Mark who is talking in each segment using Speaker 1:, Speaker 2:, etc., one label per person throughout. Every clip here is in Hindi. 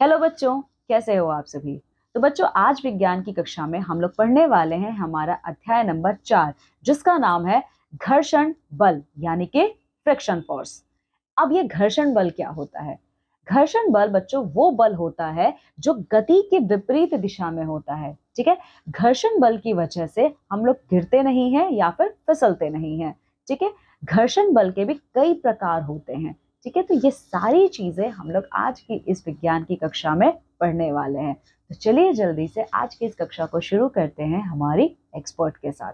Speaker 1: हेलो बच्चों, कैसे हो आप सभी। तो बच्चों, आज विज्ञान की कक्षा में हम लोग पढ़ने वाले हैं हमारा अध्याय नंबर 4, जिसका नाम है घर्षण बल यानी कि फ्रिक्शन फोर्स। अब ये घर्षण बल क्या होता है? घर्षण बल बच्चों वो बल होता है जो गति के विपरीत दिशा में होता है। ठीक है। घर्षण बल की वजह से हम लोग गिरते नहीं हैं या फिर फिसलते नहीं हैं। ठीक है। घर्षण बल के भी कई प्रकार होते हैं। ठीक है। तो ये सारी चीजें हम लोग आज की इस विज्ञान की कक्षा में पढ़ने वाले हैं। तो चलिए जल्दी से आज की इस कक्षा को शुरू करते हैं हमारी एक्सपर्ट के साथ।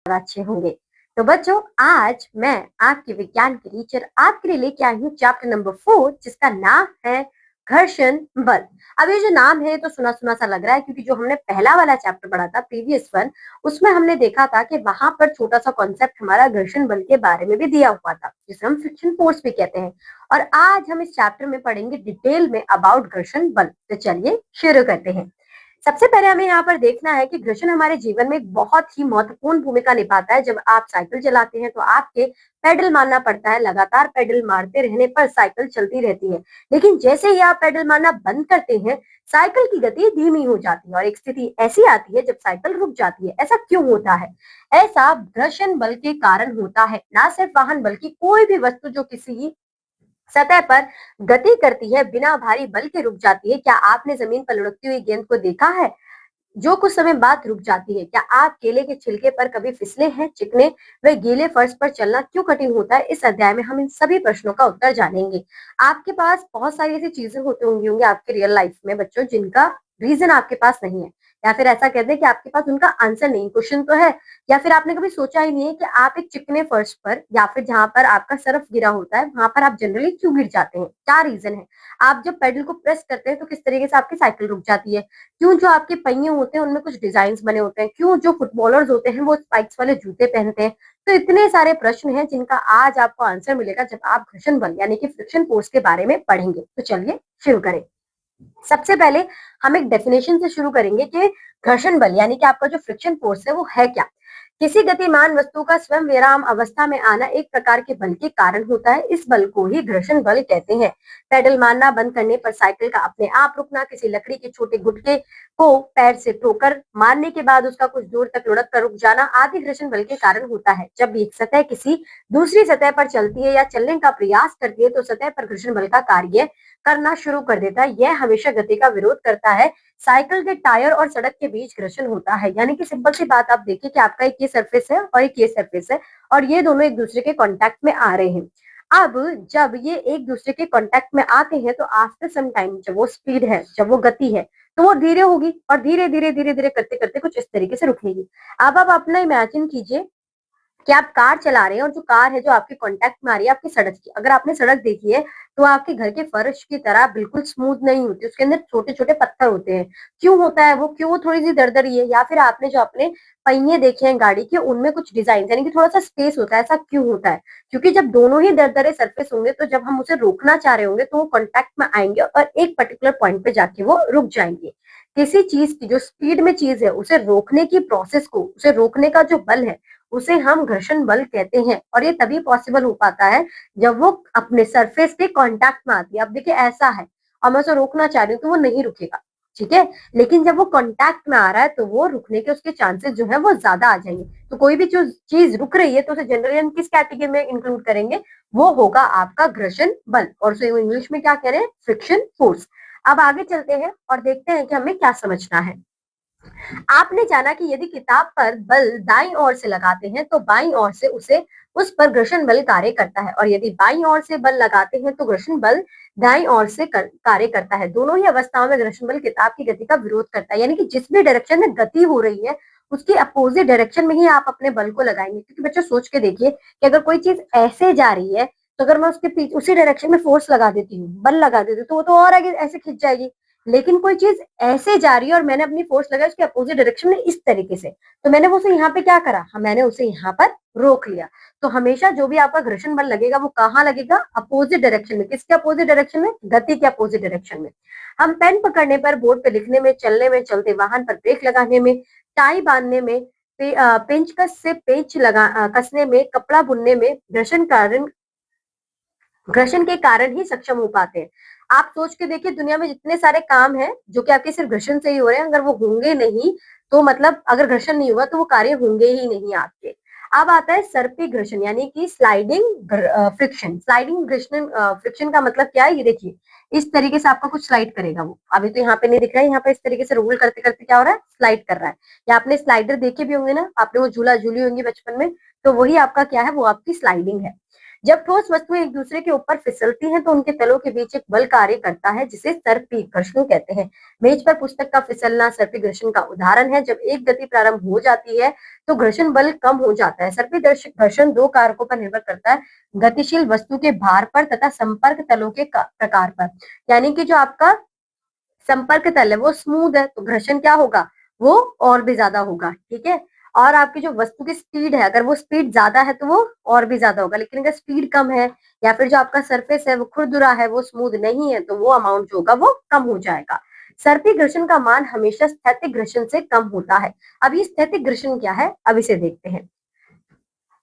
Speaker 2: अच्छे होंगे। तो बच्चों, आज मैं आपकी विज्ञान की टीचर आपके लिए लेके आई हूँ चैप्टर नंबर 4, जिसका नाम है घर्षण बल। अब ये जो नाम है तो सुना सुना सा लग रहा है, क्योंकि जो हमने पहला वाला चैप्टर पढ़ा था, प्रीवियस वन, उसमें हमने देखा था कि वहां पर छोटा सा कॉन्सेप्ट हमारा घर्षण बल के बारे में भी दिया हुआ था, जिसे हम फ्रिक्शन फोर्स भी कहते हैं। और आज हम इस चैप्टर में पढ़ेंगे डिटेल में अबाउट घर्षण बल। तो चलिए शुरू करते हैं। सबसे पहले हमें यहाँ पर देखना है कि घर्षण हमारे जीवन में एक बहुत ही महत्वपूर्ण भूमिका निभाता है। जब आप साइकिल चलाते हैं तो आपके पेडल मारना पड़ता है, लगातार पेडल मारते रहने पर साइकिल चलती रहती है। लेकिन जैसे ही आप पेडल मारना बंद करते हैं, साइकिल की गति धीमी हो जाती है और एक स्थिति ऐसी आती है जब साइकिल रुक जाती है। ऐसा क्यों होता है? ऐसा घर्षण बल के कारण होता है। ना सिर्फ वाहन बल्कि कोई भी वस्तु जो किसी सतह पर गति करती है, बिना भारी बल के रुक जाती है। क्या आपने जमीन पर लुढ़कती हुई गेंद को देखा है जो कुछ समय बाद रुक जाती है? क्या आप केले के छिलके पर कभी फिसले हैं? चिकने व गीले फर्श पर चलना क्यों कठिन होता है? इस अध्याय में हम इन सभी प्रश्नों का उत्तर जानेंगे। आपके पास बहुत सारी ऐसी चीजें होंगी आपके रियल लाइफ में बच्चों, जिनका रीजन आपके पास नहीं है, या फिर ऐसा कहते हैं कि आपके पास उनका आंसर नहीं। क्वेश्चन तो है, या फिर आपने कभी सोचा ही नहीं है कि आप एक चिकने फर्श पर या फिर जहां पर आपका सरफ गिरा होता है, वहां पर आप जनरली क्यों गिर जाते हैं? क्या रीजन है? आप जब पेडल को प्रेस करते हैं तो किस तरीके से आपकी साइकिल रुक जाती है? क्यों जो आपके पहिए होते हैं उनमें कुछ डिजाइन बने होते हैं? क्यों जो फुटबॉलर्स होते हैं वो स्पाइक्स वाले जूते पहनते हैं? तो इतने सारे प्रश्न हैं जिनका आज आपको आंसर मिलेगा जब आप घर्षण बल यानी कि फ्रिक्शन फोर्स के बारे में पढ़ेंगे। तो चलिए शुरू करें। सबसे पहले हम एक डेफिनेशन से शुरू करेंगे कि घर्षण बल यानी कि आपका जो फ्रिक्शन फोर्स है वो है क्या। किसी गतिमान वस्तु का स्वयं विराम अवस्था में आना एक प्रकार के बल के कारण होता है। इस बल को ही घर्षण बल कहते हैं। पेडल मारना बंद करने पर साइकिल का अपने आप रुकना, किसी लकड़ी के छोटे गुटके को पैर से ठोकर मारने के बाद उसका कुछ दूर तक लुढ़क कर रुक जाना आदि घर्षण बल के कारण होता है। जब एक सतह किसी दूसरी सतह पर चलती है या चलने का प्रयास करती है तो सतह पर घर्षण बल का कार्य करना शुरू कर देता है। यह हमेशा गति का विरोध करता है। साइकिल के टायर और सड़क के बीच घर्षण होता है, यानी कि सिंपल सी बात, आप देखिए कि आपका एक ये सरफेस है और एक ये सरफेस है और ये दोनों एक दूसरे के कांटेक्ट में आ रहे हैं। अब जब ये एक दूसरे के कांटेक्ट में आते हैं तो आफ्टर सम टाइम जब वो स्पीड है, जब वो गति है, तो वो धीरे होगी और धीरे धीरे धीरे धीरे करते करते कुछ इस तरीके से रुकेगी। अब आप अपना इमेजिन कीजिए कि आप कार चला रहे हैं और जो कार है जो आपके कांटेक्ट में आ रही है आपकी सड़क की, अगर आपने सड़क देखी है तो आपके घर के फर्श की तरह बिल्कुल स्मूथ नहीं होती, उसके अंदर छोटे छोटे पत्थर होते हैं। क्यों होता है वो? क्यों वो थोड़ी सी दरदरी है? या फिर आपने जो अपने पहिए देखे हैं गाड़ी के, उनमें कुछ डिजाइन यानी कि थोड़ा सा स्पेस होता है। ऐसा क्यों होता है? क्योंकि जब दोनों ही दरदरे सरफेस होंगे तो जब हम उसे रोकना चाह रहे होंगे तो वो कॉन्टैक्ट में आएंगे और एक पर्टिकुलर पॉइंट पे जाके वो रुक जाएंगे। किसी चीज की जो स्पीड में चीज है उसे रोकने की प्रोसेस को, उसे रोकने का जो बल है, उसे हम घर्षण बल कहते हैं। और ये तभी पॉसिबल हो पाता है जब वो अपने सरफेस के कांटेक्ट में आती है। अब देखिए ऐसा है और मैं उसे रोकना चाह रही हूँ तो वो नहीं रुकेगा, ठीक है। लेकिन जब वो कांटेक्ट में आ रहा है तो वो रुकने के उसके चांसेस जो है वो ज्यादा आ जाएंगे। तो कोई भी जो चीज रुक रही है तो उसे जनरली हम किस कैटेगरी में इंक्लूड करेंगे? वो होगा आपका घर्षण बल, और उसे इंग्लिश में क्या कह रहे हैं? Friction force. अब आगे चलते हैं और देखते हैं कि हमें क्या समझना है। आपने जाना कि यदि किताब पर बल दाईं ओर से लगाते हैं तो बाईं ओर से उस पर घर्षण बल कार्य करता है, और यदि बाईं ओर से बल लगाते हैं तो घर्षण बल दाईं ओर से कार्य करता है। दोनों ही अवस्थाओं में घर्षण बल किताब की गति का विरोध करता है, यानी कि जिस भी डायरेक्शन में गति हो रही है उसकी अपोजिट डायरेक्शन में ही आप अपने बल को लगाएंगे। क्योंकि बच्चों सोच के देखिए कि अगर कोई चीज ऐसे जा रही है तो अगर मैं उसके पीछे उसी डायरेक्शन में फोर्स लगा देती हूँ, बल लगा देती हूँ, तो वो तो और आगे ऐसे खिंच जाएगी। लेकिन कोई चीज ऐसे जा रही है और मैंने अपनी फोर्स लगाई उसके अपोजिट डायरेक्शन में इस तरीके से, तो मैंने वो उसे यहाँ पे क्या करा? मैंने उसे यहाँ पर रोक लिया। तो हमेशा जो भी आपका घर्षण बल लगेगा वो कहाँ लगेगा? अपोजिट डायरेक्शन में। किसके अपोजिट डायरेक्शन में? गति के अपोजिट डायरेक्शन में। हम पेन पकड़ने पर, बोर्ड पे लिखने में, चलने में, चलते वाहन पर ब्रेक लगाने में, टाई बांधने में, पेंचकस से पेंच कसने में, कपड़ा बुनने में घर्षण के कारण ही सक्षम हो पाते हैं। आप सोच के देखिए दुनिया में जितने सारे काम हैं जो कि आपके सिर्फ घर्षण से ही हो रहे हैं, अगर वो होंगे नहीं तो मतलब अगर घर्षण नहीं हुआ तो वो कार्य होंगे ही नहीं आपके। अब आता है सर्पी घर्षण यानी कि स्लाइडिंग फ्रिक्शन। स्लाइडिंग घर्षण फ्रिक्शन का मतलब क्या है, ये देखिए इस तरीके से आपका कुछ स्लाइड करेगा वो। अभी तो यहाँ पे नहीं दिख रहा है, यहाँ पे इस तरीके से रोल करते करते क्या हो रहा है, स्लाइड कर रहा है। या आपने स्लाइडर देखे भी होंगे ना, आपने वो झूला झूली होंगी बचपन में, तो वही आपका क्या है, वो आपकी स्लाइडिंग है। जब ठोस वस्तुएं एक दूसरे के ऊपर फिसलती हैं तो उनके तलों के बीच एक बल कार्य करता है जिसे सर्पी घर्षण कहते हैं। मेज पर पुस्तक का फिसलना सर्पी घर्षण का उदाहरण है। जब एक गति प्रारंभ हो जाती है तो घर्षण बल कम हो जाता है। सर्पी घर्षण दो कारकों पर निर्भर करता है, गतिशील वस्तु के भार पर तथा संपर्क तलों के प्रकार पर। यानी कि जो आपका संपर्क तल है वो स्मूथ है तो घर्षण क्या होगा, वो और भी ज्यादा होगा, ठीक है। और आपकी जो वस्तु की स्पीड है, अगर वो स्पीड ज्यादा है तो वो और भी ज्यादा होगा, लेकिन अगर स्पीड कम है या फिर जो आपका सरफेस है वो खुरदुरा है, वो स्मूथ नहीं है, तो वो अमाउंट जो होगा वो कम हो जाएगा। सर्पी घर्षण का मान हमेशा स्थैतिक घर्षण से कम होता है। अब ये स्थैतिक घर्षण क्या है, अब इसे देखते हैं।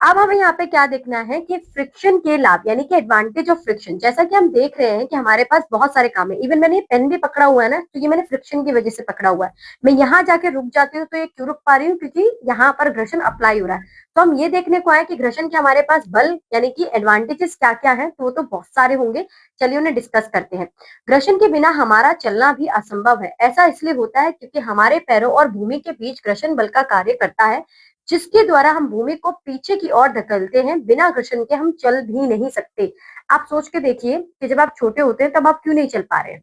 Speaker 2: अब हमें यहाँ पे क्या देखना है कि फ्रिक्शन के लाभ यानी कि एडवांटेज ऑफ फ्रिक्शन। जैसा कि हम देख रहे हैं कि हमारे पास बहुत सारे काम है, इवन मैंने पेन भी पकड़ा हुआ है ना, तो ये मैंने फ्रिक्शन की वजह से पकड़ा हुआ है। मैं यहाँ जाके रुक जाती हूँ तो ये क्यों रुक पा रही हूँ, क्योंकि यहाँ पर घर्षण अप्लाई हो रहा है। तो हम ये देखने को आए कि घर्षण के हमारे पास बल यानी कि एडवांटेजेस क्या क्या है, तो वो तो बहुत सारे होंगे। चलिए उन्हें डिस्कस करते हैं। घर्षण के बिना हमारा चलना भी असंभव है। ऐसा इसलिए होता है क्योंकि हमारे पैरों और भूमि के बीच घर्षण बल का कार्य करता है, जिसके द्वारा हम भूमि को पीछे की ओर धकेलते हैं। बिना घर्षण के हम चल भी नहीं सकते। आप सोच के देखिए कि जब आप छोटे होते हैं तब आप क्यों नहीं चल पा रहे हैं।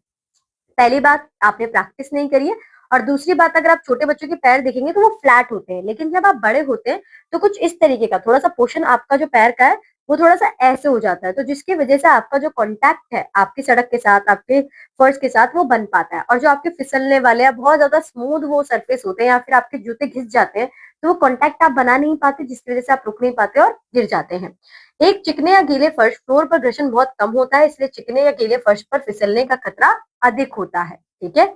Speaker 2: पहली बात, आपने प्रैक्टिस नहीं करी है। और दूसरी बात, अगर आप छोटे बच्चों के पैर देखेंगे तो वो फ्लैट होते हैं, लेकिन जब आप बड़े होते हैं तो कुछ इस तरीके का थोड़ा सा पोर्शन आपका जो पैर का है वो थोड़ा सा ऐसे हो जाता है, तो जिसकी वजह से आपका जो कांटेक्ट है आपकी सड़क के साथ, आपके फर्श के साथ, वो बन पाता है। और जो आपके फिसलने वाले या बहुत ज्यादा स्मूथ वो सरफेस होते हैं या फिर आपके जूते घिस जाते हैं, तो वो कांटेक्ट आप बना नहीं पाते, जिसकी वजह से आप रुक नहीं पाते और गिर जाते हैं। एक चिकने या गीले फर्श फ्लोर पर घर्षण बहुत कम होता है, इसलिए चिकने या गीले फर्श पर फिसलने का खतरा अधिक होता है, ठीक है।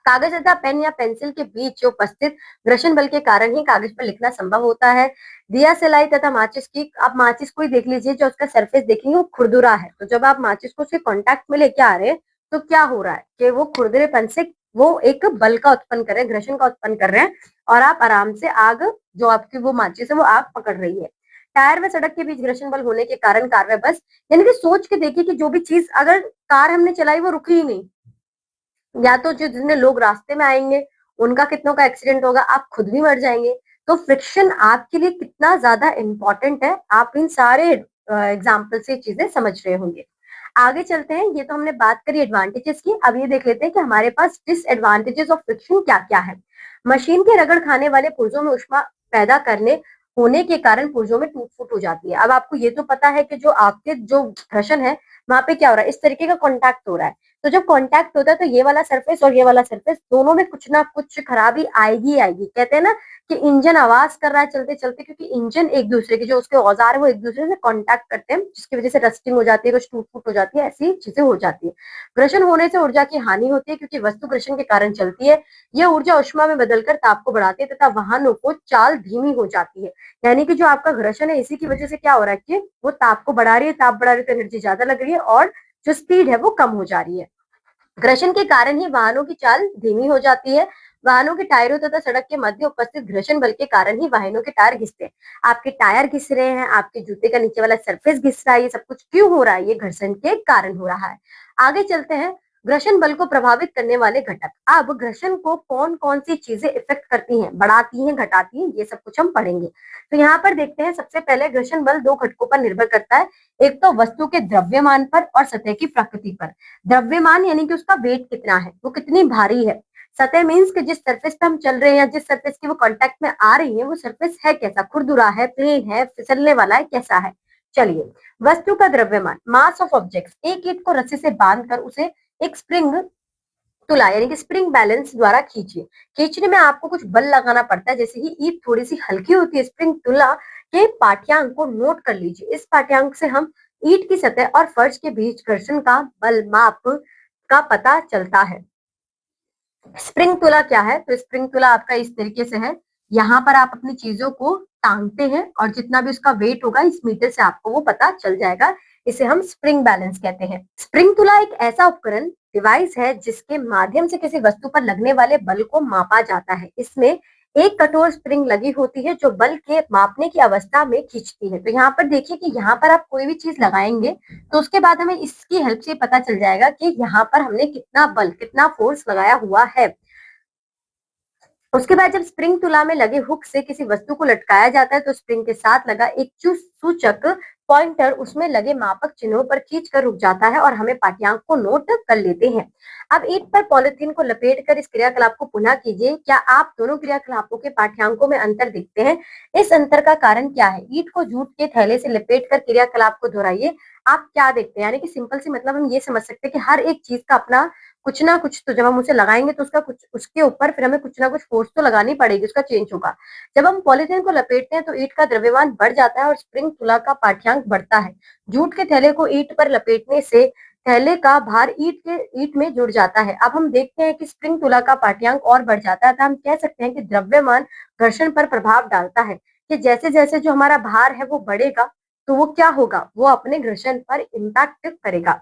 Speaker 2: कागज तथा पेन या पेंसिल के बीच उपस्थित घर्षण बल के कारण ही कागज पर लिखना संभव होता है। दिया सलाई तथा माचिस की, आप माचिस को ही देख लीजिए, जो उसका सरफेस देखेंगे वो खुरदुरा है, तो जब आप माचिस को उसके कांटेक्ट में लेके आ रहे हैं तो क्या हो रहा है कि वो खुरदरेपन से वो एक बल का उत्पन्न कर रहे हैं, घर्षण का उत्पन्न कर रहे हैं, और आप आराम से आग जो आपकी वो माचिस है वो आग पकड़ रही है। टायर व सड़क के बीच घर्षण बल होने के कारण कार व बस, यानी कि सोच के देखिए कि जो भी चीज अगर कार हमने चलाई वो रुकी ही नहीं, या तो जो जितने लोग रास्ते में आएंगे उनका कितनों का एक्सीडेंट होगा, आप खुद भी मर जाएंगे। तो फ्रिक्शन आपके लिए कितना ज्यादा इंपॉर्टेंट है, आप इन सारे एग्जाम्पल से चीजें समझ रहे होंगे। आगे चलते हैं। ये तो हमने बात करी एडवांटेजेस की, अब ये देख लेते हैं कि हमारे पास डिसएडवांटेजेस ऑफ फ्रिक्शन क्या क्या है। मशीन के रगड़ खाने वाले पुर्जों में उष्मा पैदा करने होने के कारण पुर्जों में टूट फूट हो जाती है। अब आपको ये तो पता है कि जो आपके जो घर्षण है वहां पे क्या हो रहा है, इस तरीके का कॉन्टैक्ट हो रहा है, तो जब कांटेक्ट होता है तो ये वाला सरफेस और ये वाला सरफेस दोनों में कुछ ना कुछ खराबी आएगी आएगी। कहते हैं ना कि इंजन आवाज कर रहा है चलते चलते, क्योंकि इंजन एक दूसरे के जो उसके औजार है वो एक दूसरे से कांटेक्ट करते हैं, जिसकी वजह से रस्टिंग हो जाती है, कुछ टूट फूट हो जाती है, ऐसी चीजें हो जाती है। घर्षण होने से ऊर्जा की हानि होती है, क्योंकि वस्तु घर्षण के कारण चलती है। यह ऊर्जा ऊष्मा में बदलकर ताप को बढ़ाती है तथा वाहनों को चाल धीमी हो जाती है। यानी कि जो आपका घर्षण है इसी की वजह से क्या हो रहा है कि वो ताप को बढ़ा रही है, ताप बढ़ा रही है तो एनर्जी ज्यादा लग रही है और जो स्पीड है वो कम हो जा रही है। घर्षण के कारण ही वाहनों की चाल धीमी हो जाती है। वाहनों के टायरों तथा सड़क के मध्य उपस्थित घर्षण बल के कारण ही वाहनों के टायर घिसते हैं। आपके टायर घिस रहे हैं, आपके जूते का नीचे वाला सरफेस घिस रहा है, ये सब कुछ क्यों हो रहा है, ये घर्षण के कारण हो रहा है। आगे चलते हैं। घर्षण बल को प्रभावित करने वाले घटक। अब घर्षण को कौन कौन सी चीजें इफेक्ट करती हैं, बढ़ाती हैं, घटाती हैं, ये सब कुछ हम पढ़ेंगे। तो यहाँ पर देखते हैं, सबसे पहले घर्षण बल दो घटकों पर निर्भर करता है। एक तो वस्तु के द्रव्यमान पर और सतह की प्रकृति पर। द्रव्यमान यानी कि उसका वेट कितना है, वो कितनी भारी है। सतह मीन्स कि जिस सरफेस पे हम चल रहे हैं या जिस सरफेस की वो कांटेक्ट में आ रही है वो सरफेस है कैसा, खुरदुरा है, प्लेन है, फिसलने वाला है, कैसा है। चलिए, वस्तु का द्रव्यमान, मास ऑफ ऑब्जेक्ट्स। एक ईंट को रस्सी से बांधकर उसे एक स्प्रिंग तुला यानी कि स्प्रिंग बैलेंस द्वारा खींचिए। खींचने में आपको कुछ बल लगाना पड़ता है, जैसे ही ईंट थोड़ी सी हल्की होती है, स्प्रिंग तुला के पाठ्यांक को नोट कर लीजिए। इस पाठ्यांक से हम ईंट की सतह और फर्श के बीच घर्षण का बल माप का पता चलता है। स्प्रिंग तुला क्या है, तो स्प्रिंग तुला आपका इस तरीके से है। यहाँ पर आप अपनी चीजों को टांगते हैं और जितना भी उसका वेट होगा इस मीटर से आपको वो पता चल जाएगा। इसे हम स्प्रिंग बैलेंस कहते हैं। स्प्रिंग तुला एक ऐसा उपकरण डिवाइस है जिसके माध्यम से किसी वस्तु पर लगने वाले बल को मापा जाता है। इसमें एक कठोर स्प्रिंग लगी होती है जो बल के मापने की अवस्था में खींचती है। तो यहाँ पर देखिए कि यहाँ पर आप कोई भी चीज लगाएंगे तो उसके बाद हमें इसकी हेल्प से पता चल जाएगा कि यहाँ पर हमने कितना बल, कितना फोर्स लगाया हुआ है। उसके बाद जब स्प्रिंग तुला में लगे हुक से किसी वस्तु को लटकाया जाता है तो स्प्रिंग के साथ लगा एक सूचक पॉइंटर उसमें लगे मापक चिन्हों पर खींच कर रुक जाता है और हमें पाठ्यांक को नोट कर लेते हैं। अब ईंट पर पॉलिथीन को लपेट कर इस क्रियाकलाप को पुनः कीजिए। क्या आप दोनों क्रियाकलापों के पाठ्यांकों में अंतर देखते हैं? इस अंतर का कारण क्या है? ईंट को जूट के थैले से लपेट कर क्रियाकलाप को दोहराइए। आप क्या देखते हैं? यानी कि सिंपल सी मतलब हम ये समझ सकते हैं कि हर एक चीज का अपना कुछ ना कुछ, तो जब हम उसे लगाएंगे तो उसका कुछ, उसके ऊपर फिर हमें कुछ ना कुछ फोर्स तो लगानी पड़ेगी, उसका चेंज होगा। जब हम पॉलिथीन को लपेटते हैं तो ईंट का द्रव्यमान बढ़ जाता है और स्प्रिंग तुला का पाठ्यांक बढ़ता है। जूट के थैले को ईंट पर लपेटने से थैले का भार ईंट में जुड़ जाता है। अब हम देखते हैं कि स्प्रिंग तुला का पाठ्यांक और बढ़ जाता है, तो हम कह सकते हैं कि द्रव्यमान घर्षण पर प्रभाव डालता है कि जैसे जैसे जो हमारा भार है वो बढ़ेगा तो वो क्या होगा, वो अपने घर्षण पर इम्पैक्ट करेगा।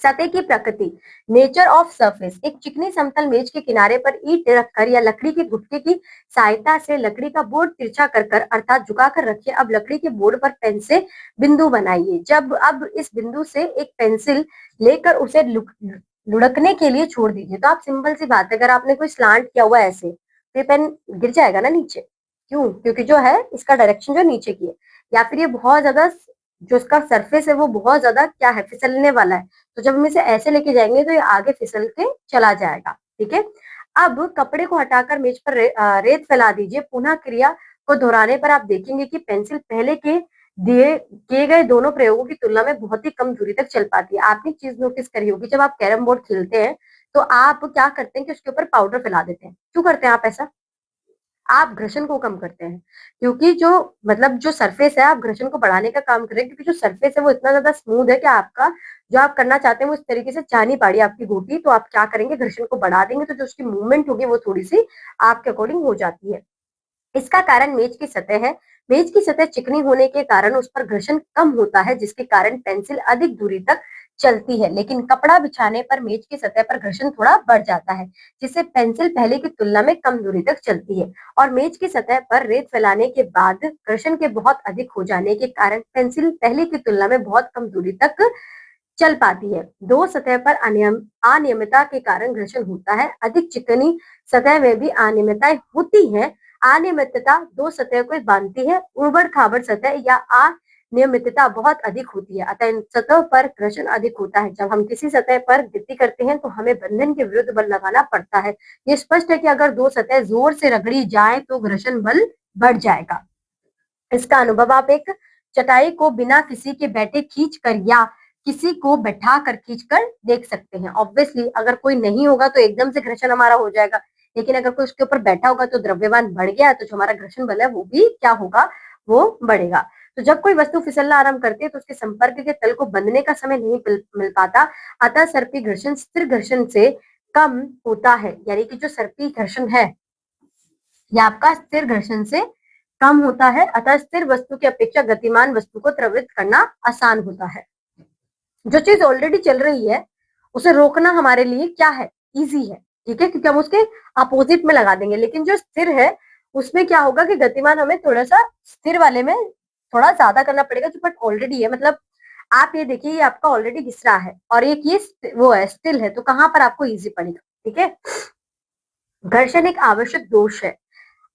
Speaker 2: सतह की प्रकृति, नेचर ऑफ सरफेस। एक चिकनी समतल मेज के किनारे पर ईंट रखकर या लकड़ी के गुटके की सहायता से लकड़ी का बोर्ड तिरछा कर अर्थात झुका कर रखिए। अब लकड़ी के बोर्ड पर पेन से बिंदु बनाइए। जब अब इस बिंदु से एक पेंसिल लेकर उसे लुढ़कने के लिए छोड़ दीजिए। तो आप सिंपल सी बात है, अगर आपने कोई स्लांट किया हुआ ऐसे तो ये पेन गिर जाएगा ना नीचे। क्यों? क्योंकि जो है इसका डायरेक्शन जो नीचे की है, या फिर ये बहुत ज्यादा जो इसका सरफेस है वो बहुत ज्यादा क्या है, फिसलने वाला है। तो जब हम इसे ऐसे लेके जाएंगे तो ये आगे फिसल के चला जाएगा। ठीक है। अब कपड़े को हटाकर मेज पर रेत फैला दीजिए। पुनः क्रिया को दोहराने पर आप देखेंगे कि पेंसिल पहले के दिए किए गए दोनों प्रयोगों की तुलना में बहुत ही कम दूरी तक चल पाती है। आपने चीज नोटिस करी होगी, जब आप कैरम बोर्ड खेलते हैं तो आप क्या करते हैं कि उसके ऊपर पाउडर फैला देते हैं। क्यों करते हैं आप ऐसा? आप घर्षण को कम करते हैं, क्योंकि जो मतलब जो सरफेस है, आप घर्षण को बढ़ाने का काम कर रहे हैं, क्योंकि जो सरफेस है वो इतना ज्यादा स्मूथ है कि आपका जो आप करना चाहते हैं वो इस तरीके से जा नहीं पा रही आपकी गोटी, तो आप क्या करेंगे, घर्षण को बढ़ा देंगे, तो जो उसकी मूवमेंट होगी वो थोड़ी सी आपके अकॉर्डिंग हो जाती है। इसका कारण मेज की सतह है। मेज की सतह चिकनी होने के कारण उस पर घर्षण कम होता है, जिसके कारण पेंसिल अधिक दूरी तक चलती है। लेकिन कपड़ा बिछाने पर मेज की सतह पर घर्षण थोड़ा बढ़ जाता है, जिससे पेंसिल पहले की तुलना में कम दूरी तक चलती है। और मेज की सतह पर रेत फैलाने के बाद घर्षण के बहुत अधिक हो जाने के कारण पेंसिल पहले की तुलना में बहुत कम दूरी तक चल पाती है। दो सतह पर अनियमितता के कारण घर्षण होता है। अधिक चिकनी सतह में भी अनियमितताएं होती हैं। अनियमितता दो सतह को बांधती है। उबड़ खाबड़ सतह या अनियमितता बहुत अधिक होती है, अतः इन सतह पर घर्षण अधिक होता है। जब हम किसी सतह पर गति करते हैं तो हमें बंधन के विरुद्ध बल लगाना पड़ता है। ये स्पष्ट है कि अगर दो सतह जोर से रगड़ी जाए तो घर्षण बल बढ़ जाएगा। इसका अनुभव आप एक चटाई को बिना किसी के बैठे खींच कर या किसी को बैठा कर खींच कर देख सकते हैं। ऑब्वियसली अगर कोई नहीं होगा तो एकदम से घर्षण हमारा हो जाएगा, लेकिन अगर कोई उसके ऊपर बैठा होगा तो द्रव्यमान बढ़ गया, तो जो हमारा घर्षण बल है वो भी क्या होगा, वो बढ़ेगा। तो जब कोई वस्तु फिसलना आरंभ करती है तो उसके संपर्क के तल को बंधने का समय नहीं मिल पाता, अतः सर्पी घर्षण स्थिर घर्षण से कम होता है। यानी कि जो सर्पी घर्षण है यह आपका स्थिर घर्षण से कम होता है, अतः स्थिर वस्तु की अपेक्षा गतिमान वस्तु को त्वरित करना आसान होता है। जो चीज ऑलरेडी चल रही है उसे रोकना हमारे लिए क्या है, इजी है। ठीक है, क्योंकि हम उसके अपोजिट में लगा देंगे। लेकिन जो स्थिर है उसमें क्या होगा कि गतिमान हमें थोड़ा सा स्थिर वाले में थोड़ा ज्यादा करना पड़ेगा, जो बट ऑलरेडी है। मतलब आप ये देखिए, ये आपका ऑलरेडी घिस रहा है और एक ये वो है, स्टिल है, तो कहाँ पर आपको इजी पड़ेगा। ठीक है, घर्षण एक आवश्यक दोष है।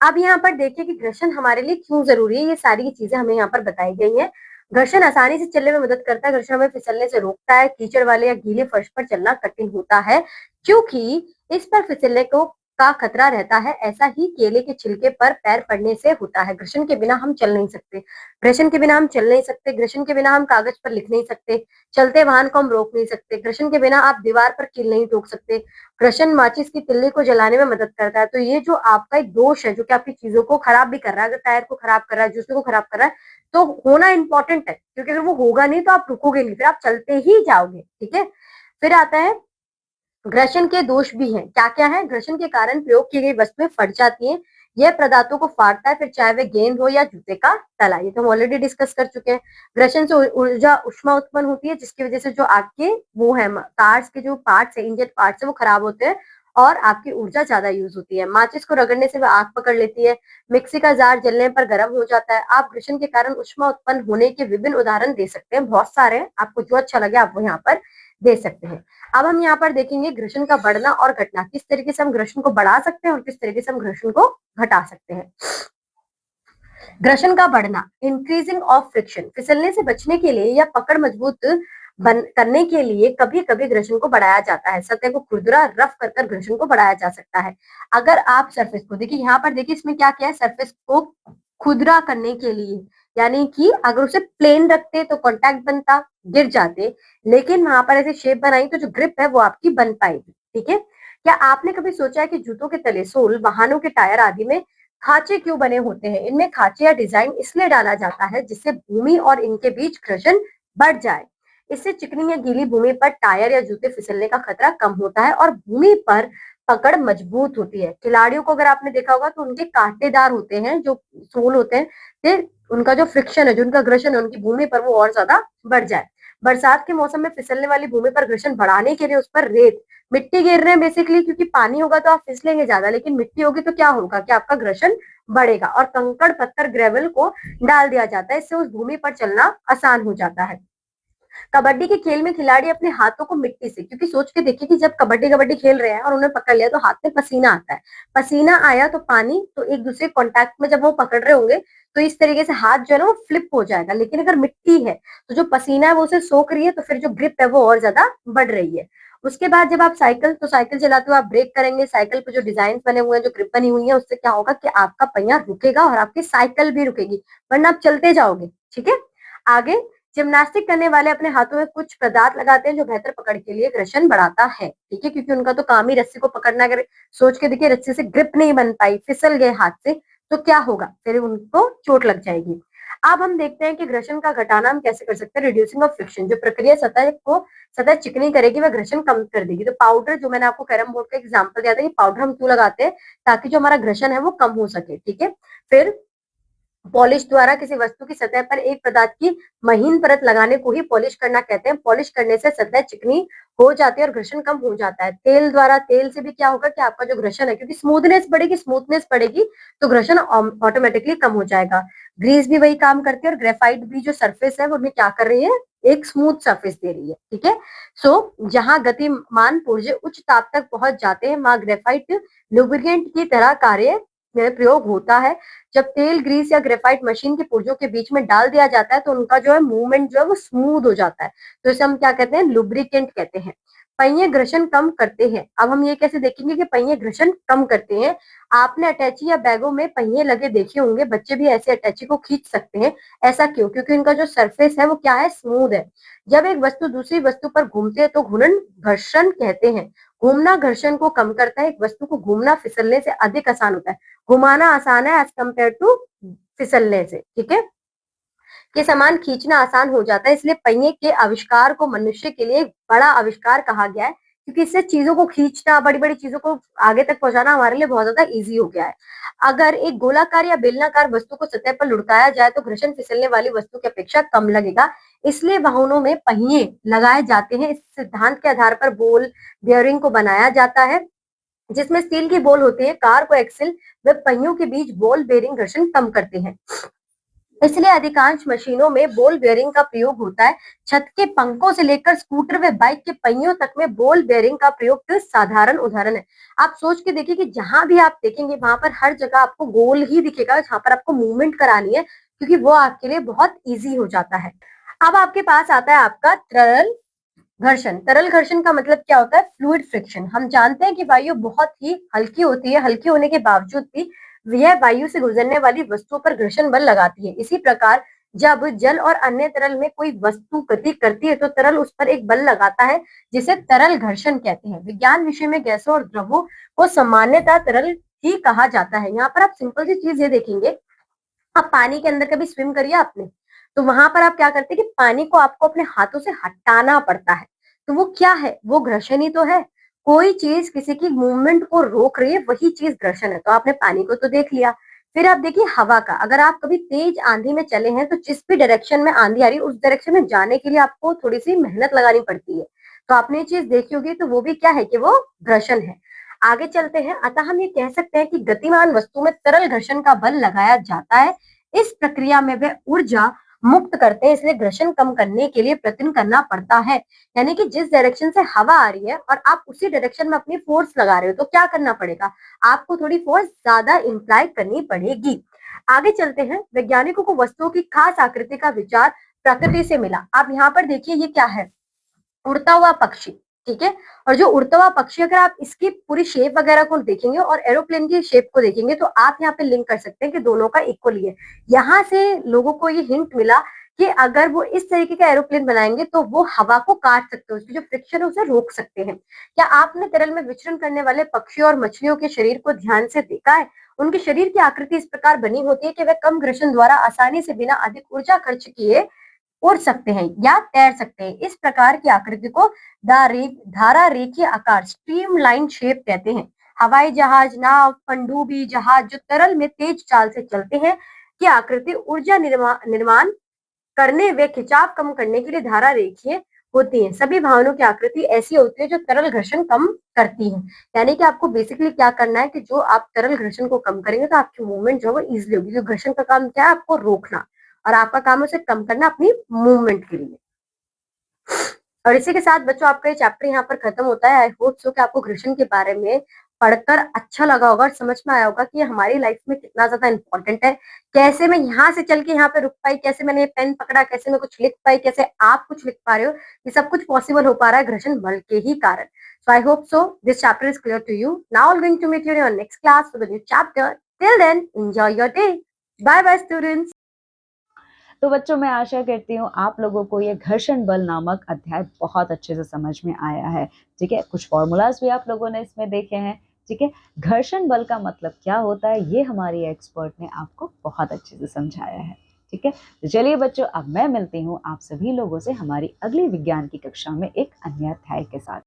Speaker 2: अब यहाँ पर देखिए कि घर्षण हमारे लिए क्यों जरूरी है, ये सारी चीजें हमें यहाँ पर बताई गई हैं। घर्षण आसानी से चलने में मदद करता है। घर्षण हमें फिसलने से रोकता है। कीचड़ वाले या गीले फर्श पर चलना कठिन होता है क्योंकि इस पर फिसलने को का खतरा रहता है। ऐसा ही केले के छिलके पर पैर पड़ने से होता है। घर्षण के बिना हम चल नहीं सकते। घर्षण के बिना हम चल नहीं सकते। घर्षण के बिना हम कागज पर लिख नहीं सकते। चलते वाहन को हम रोक नहीं सकते। घर्षण के बिना आप दीवार पर कील नहीं ठोक सकते। घर्षण माचिस की तिल्ली को जलाने में मदद करता है। तो ये जो आपका एक दोष है जो कि आपकी चीजों को खराब भी कर रहा है, अगर टायर को खराब कर रहा है, जूते को खराब कर रहा है, तो होना इंपॉर्टेंट है, क्योंकि अगर वो होगा नहीं तो आप रुकोगे नहीं, फिर आप चलते ही जाओगे। ठीक है, फिर आता है घर्षण के दोष भी हैं। क्या क्या है? घर्षण के कारण प्रयोग की गई वस्तुएं फट जाती हैं। यह पदार्थों को फाड़ता है, फिर चाहे वह गेंद हो या जूते का तला। ये तो हम ऑलरेडी डिस्कस कर चुके हैं। घर्षण से ऊर्जा उष्मा उत्पन्न होती है, जिसकी वजह से जो आग के वो है कार्स के जो पार्ट्स है, इंजन पार्ट्स है, वो खराब होते हैं और आपकी ऊर्जा ज्यादा यूज होती है। माचिस को रगड़ने से वह आग पकड़ लेती है। मिक्सी का जार जलने पर गर्म हो जाता है। आप घर्षण के कारण उष्मा उत्पन्न होने के विभिन्न उदाहरण दे सकते हैं, बहुत सारे हैं, आपको जो अच्छा लगे आप वो यहाँ पर दे सकते हैं। अब हम यहाँ पर देखेंगे घर्षण का बढ़ना और घटना, किस तरीके से हम घर्षण को बढ़ा सकते हैं और किस तरीके से हम घर्षण को घटा सकते हैं। घर्षण का बढ़ना, इंक्रीजिंग ऑफ फ्रिक्शन, फिसलने से बचने के लिए या पकड़ मजबूत करने के लिए कभी कभी घर्षण को बढ़ाया जाता है। सतह को खुरदुरा रफ कर कर घर्षण को बढ़ाया जा सकता है। अगर आप सरफेस को देखिए, यहाँ पर देखिए इसमें क्या क्या है, सरफेस को खुरदुरा करने के लिए, यानी कि अगर उसे प्लेन रखते तो कांटेक्ट बनता, गिर जाते, लेकिन वहां पर ऐसे शेप बनाई तो जो ग्रिप है वो आपकी बन पाएगी। ठीक है। क्या आपने कभी सोचा है कि जूतों के तले, सोल, वाहनों के टायर आदि में खांचे क्यों बने होते हैं? इनमें खांचे या डिजाइन इसलिए डाला जाता है जिससे भूमि और इनके बीच घर्षण बढ़ जाए। इससे चिकनी या गीली भूमि पर टायर या जूते फिसलने का खतरा कम होता है और भूमि पर पकड़ मजबूत होती है। खिलाड़ियों को अगर आपने देखा होगा तो उनके कांटेदार होते हैं जो सोल होते हैं, फिर उनका जो फ्रिक्शन है, जो उनका घर्षण है उनकी भूमि पर, वो और ज्यादा बढ़ जाए। बरसात के मौसम में फिसलने वाली भूमि पर घर्षण बढ़ाने के लिए उस पर रेत, मिट्टी गिर रहे हैं बेसिकली, क्योंकि पानी होगा तो आप फिसलेंगे ज्यादा, लेकिन मिट्टी होगी तो क्या होगा कि आपका घर्षण बढ़ेगा। और कंकड़, पत्थर, ग्रेवल को डाल दिया जाता है, इससे उस भूमि पर चलना आसान हो जाता है। कबड्डी के खेल में खिलाड़ी अपने हाथों को मिट्टी से, क्योंकि सोच के देखिए कि जब कबड्डी कबड्डी खेल रहे हैं और उन्हें पकड़ लिया तो हाथ में पसीना आता है, पसीना आया तो पानी तो एक दूसरे कॉन्टैक्ट में जब वो पकड़ रहे होंगे तो इस तरीके से हाथ जो है ना वो फ्लिप हो जाएगा। लेकिन अगर मिट्टी है तो जो पसीना है वो उसे सोख रही है, तो फिर जो ग्रिप है वो और ज्यादा बढ़ रही है। उसके बाद जब आप साइकिल चलाते हो, आप ब्रेक करेंगे, साइकिल पे जो डिजाइन बने हुए हैं, जो ग्रिप बनी हुई है, उससे क्या होगा कि आपका पहिया रुकेगा और आपकी साइकिल भी रुकेगी, वरना आप चलते जाओगे। ठीक है। आगे, जिम्नास्टिक करने वाले अपने हाथों में कुछ पदार्थ लगाते हैं जो बेहतर पकड़ के लिए घर्षण बढ़ाता है। ठीक है, क्योंकि उनका तो काम ही रस्सी को पकड़ना। अगर सोच के देखिए रस्सी से ग्रिप नहीं बन पाई, फिसल गए हाथ से, तो क्या होगा, फिर उनको चोट लग जाएगी। अब हम देखते हैं कि घर्षण का घटाना हम कैसे कर सकते हैं। रिड्यूसिंग ऑफ फ्रिक्शन, जो प्रक्रिया सतह चिकनी करेगी वह घर्षण कम कर देगी। तो पाउडर, जो मैंने आपको कैरम बोर्ड का एग्जांपल दिया था, ये पाउडर हम क्यों लगाते हैं, ताकि जो हमारा घर्षण है वो कम हो सके। ठीक है। फिर पॉलिश द्वारा किसी वस्तु की सतह पर एक पदार्थ की महीन परत लगाने को ही पॉलिश करना कहते हैं। पॉलिश करने से सतह चिकनी हो जाती है और घर्षण कम हो जाता है। तेल से भी क्या होगा कि आपका जो घर्षण है, क्योंकि स्मूथनेस बढ़ेगी तो घर्षण ऑटोमेटिकली कम हो जाएगा। ग्रीस भी वही काम करती है और ग्रेफाइट भी जो सरफेस है वो हमें क्या कर रही है, एक स्मूथ सरफेस दे रही है। ठीक है। जहां गतिमान पुर्जे उच्च ताप तक पहुंच जाते हैं, वहां ग्रेफाइट लुब्रिकेंट की तरह कार्य में प्रयोग होता है। जब तेल, ग्रीस या ग्रेफाइट मशीन के पुर्जों के बीच में डाल दिया जाता है तो उनका जो है मूवमेंट जो है वो स्मूथ हो जाता है, तो इसे हम क्या कहते हैं, लुब्रिकेंट कहते हैं। पहिए घर्षण कम करते हैं। अब हम ये कैसे देखेंगे कि पहिए घर्षण कम करते हैं। आपने अटैची या बैगों में पहिए लगे देखे होंगे, बच्चे भी ऐसे अटैची को खींच सकते हैं। ऐसा क्यों? क्योंकि इनका जो सरफेस है वो क्या है, स्मूथ है। जब एक वस्तु दूसरी वस्तु पर घूमती है तो घूर्णन घर्षण कहते हैं। घूमना घर्षण को कम करता है। एक वस्तु को घूमना फिसलने से अधिक आसान होता है। घुमाना आसान है एज कम्पेयर टू फिसलने से। ठीक है। के समान खींचना आसान हो जाता है, इसलिए पहिए के आविष्कार को मनुष्य के लिए एक बड़ा आविष्कार कहा गया है, क्योंकि इससे चीजों को खींचना, बड़ी बड़ी चीजों को आगे तक पहुंचाना हमारे लिए बहुत ज्यादा इजी हो गया है। अगर एक गोलाकार या बेलनाकार वस्तु को सतह पर लुढ़काया जाए तो घर्षण फिसलने वाली वस्तु की अपेक्षा कम लगेगा, इसलिए वाहनों में पहिए लगाए जाते हैं। इस सिद्धांत के आधार पर बॉल बेयरिंग को बनाया जाता है, जिसमें स्टील की बॉल होती है। कार को एक्सिल व पहियों के बीच बॉल बेरिंग घर्षण कम करते हैं, इसलिए अधिकांश मशीनों में बॉल बेयरिंग का प्रयोग होता है। छत के पंखों से लेकर स्कूटर व बाइक के पहियों तक में बॉल बेयरिंग का प्रयोग तो साधारण उदाहरण है। आप सोच के देखिए कि जहां भी आप देखेंगे वहां पर हर जगह आपको गोल ही दिखेगा, जहां पर आपको मूवमेंट करानी है, क्योंकि वो आपके लिए बहुत ईजी हो जाता है। अब आपके पास आता है आपका तरल घर्षण। तरल घर्षण का मतलब क्या होता है, फ्लूइड फ्रिक्शन। हम जानते हैं कि वायु बहुत ही हल्की होती है, हल्की होने के बावजूद भी यह वायु से गुजरने वाली वस्तुओं पर घर्षण बल लगाती है। इसी प्रकार जब जल और अन्य तरल में कोई वस्तु गति करती है तो तरल उस पर एक बल लगाता है, जिसे तरल घर्षण कहते हैं। विज्ञान विषय में गैसों और द्रवों को सामान्यतः तरल ही कहा जाता है। यहाँ पर आप सिंपल सी चीज ये देखेंगे, आप पानी के अंदर कभी स्विम करिए आपने, तो वहां पर आप क्या करते हैं कि पानी को आपको अपने हाथों से हटाना पड़ता है, तो वो क्या है, वो घर्षण ही तो है। कोई चीज किसी की मूवमेंट को रोक रही है, वही चीज घर्षण है। तो आपने पानी को तो देख लिया, फिर आप देखिए हवा का। अगर आप कभी तेज आंधी में चले हैं तो जिस भी डायरेक्शन में आंधी आ रही है उस डायरेक्शन में जाने के लिए आपको थोड़ी सी मेहनत लगानी पड़ती है। तो आपने ये चीज देखी होगी, तो वो भी क्या है कि वो घर्षण है। आगे चलते हैं। अतः हम ये कह सकते हैं कि गतिमान वस्तु में तरल घर्षण का बल लगाया जाता है। इस प्रक्रिया में वे ऊर्जा मुक्त करते हैं, इसलिए घर्षण कम करने के लिए प्रयत्न करना पड़ता है। यानी कि जिस डायरेक्शन से हवा आ रही है और आप उसी डायरेक्शन में अपनी फोर्स लगा रहे हो, तो क्या करना पड़ेगा, आपको थोड़ी फोर्स ज्यादा इंप्लाई करनी पड़ेगी। आगे चलते हैं। वैज्ञानिकों को वस्तुओं की खास आकृति का विचार प्रकृति से मिला। आप यहाँ पर देखिए ये क्या है, उड़ता हुआ पक्षी, ठीक है। और जो उड़ता हुआ पक्षी, अगर आप इसकी पूरी शेप वगैरह को देखेंगे और एरोप्लेन की शेप को देखेंगे, तो आप यहाँ पे लिंक कर सकते हैं कि दोनों का इक्वली है। यहाँ से लोगों को ये हिंट मिला कि अगर वो इस तरीके का एरोप्लेन बनाएंगे तो वो हवा को काट सकते हैं, उसकी जो फ्रिक्शन है उसे रोक सकते हैं। क्या आपने तरल में विचरण करने वाले पक्षियों और मछलियों के शरीर को ध्यान से देखा है? उनके शरीर की आकृति इस प्रकार बनी होती है कि वे कम घर्षण द्वारा आसानी से बिना अधिक ऊर्जा खर्च किए उड़ सकते हैं या तैर सकते हैं। इस प्रकार की आकृति को धारा रेखीय आकार, स्ट्रीमलाइन शेप कहते हैं। हवाई जहाज, नाव, पनडुब्बी जहाज जो तरल में तेज चाल से चलते हैं की आकृति ऊर्जा निर्माण करने व खिंचाव कम करने के लिए धारा रेखीय होती है। सभी वाहनों की आकृति ऐसी होती है जो तरल घर्षण कम करती है। यानी कि आपको बेसिकली क्या करना है कि जो आप तरल घर्षण को कम करेंगे तो आपकी मूवमेंट जो है वो इजिली होगी। क्योंकि घर्षण का काम क्या है, आपको रोकना, और आपका काम है उसे कम करना अपनी मूवमेंट के लिए। और इसी के साथ बच्चों आपका ये चैप्टर यहाँ पर खत्म होता है। आई होप सो कि आपको घर्षण के बारे में पढ़कर अच्छा लगा होगा और समझ में आया होगा कि ये हमारी लाइफ में कितना ज्यादा इंपॉर्टेंट है। कैसे मैं यहाँ से चल के यहाँ पे रुक पाई, कैसे मैंने पेन पकड़ा, कैसे मैं कुछ लिख पाई, कैसे आप कुछ लिख पा रहे हो, ये सब कुछ पॉसिबल हो पा रहा है घर्षण बल के ही कारण। So I hope so this chapter is clear to you. Now I'm going to meet you in your next class for the new chapter. Till then, enjoy your day. Bye bye students.
Speaker 1: तो बच्चों मैं आशा करती हूँ आप लोगों को ये घर्षण बल नामक अध्याय बहुत अच्छे से समझ में आया है। ठीक है, कुछ फॉर्मूलाज भी आप लोगों ने इसमें देखे हैं। ठीक है, घर्षण बल का मतलब क्या होता है ये हमारी एक्सपर्ट ने आपको बहुत अच्छे से समझाया है। ठीक है, तो चलिए बच्चों अब मैं मिलती हूँ आप सभी लोगों से हमारी अगली विज्ञान की कक्षा में एक अन्य अध्याय के साथ।